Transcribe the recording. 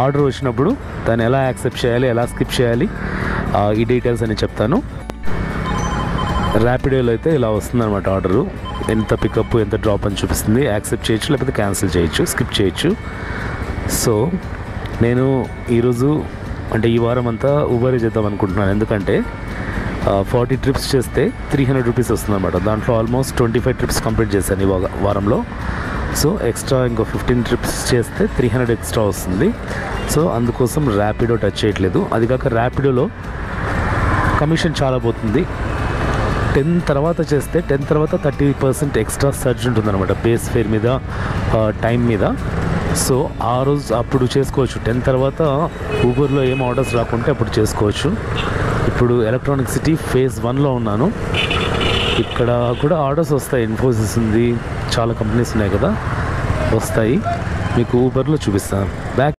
Order వచ్చినప్పుడు దాన్ని ఎలా యాక్సెప్ట్ చేయాలి, ఎలా స్కిప్ చేయాలి, ఈ డీటెయిల్స్ అని చెప్తాను. ర్యాపిడోలో అయితే ఇలా వస్తుందన్నమాట ఆర్డరు. ఎంత పికప్ ఎంత డ్రాప్ అని చూపిస్తుంది. యాక్సెప్ట్ చేయొచ్చు, లేకపోతే క్యాన్సిల్ చేయొచ్చు, స్కిప్ చేయొచ్చు. సో నేను ఈరోజు అంటే ఈ వారం అంతా ఊబరే చేద్దాం అనుకుంటున్నాను. ఎందుకంటే 40 ట్రిప్స్ చేస్తే 300 రూపీస్ వస్తుందన్నమాట. దాంట్లో ఆల్మోస్ట్ 25 ట్రిప్స్ కంప్లీట్ చేశాను ఈ వారంలో. సో ఎక్స్ట్రా ఇంకో 15 ట్రిప్స్ చేస్తే 300 ఎక్స్ట్రా వస్తుంది. సో అందుకోసం ర్యాపిడో టచ్ చేయట్లేదు. అది కాక ర్యాపిడోలో కమిషన్ చాలా పోతుంది. 10 తర్వాత చేస్తే 10 తర్వాత 30% ఎక్స్ట్రా సర్జ్ ఉంటుందన్నమాట బేస్ ఫేర్ మీద, టైం మీద. సో ఆ రోజు అప్పుడు చేసుకోవచ్చు. 10 తర్వాత ఊబర్లో ఏం ఆర్డర్స్ రాకుంటే అప్పుడు చేసుకోవచ్చు. ఇప్పుడు ఎలక్ట్రానిక్ సిటీ ఫేజ్ 1లో ఉన్నాను. ఇక్కడ కూడా ఆర్డర్స్ వస్తాయి. ఇన్ఫోసిస్ ఉంది, చాలా కంపెనీస్ ఉన్నాయి కదా, వస్తాయి. మీకు ఊబర్లో చూపిస్తాను. బ్యాక్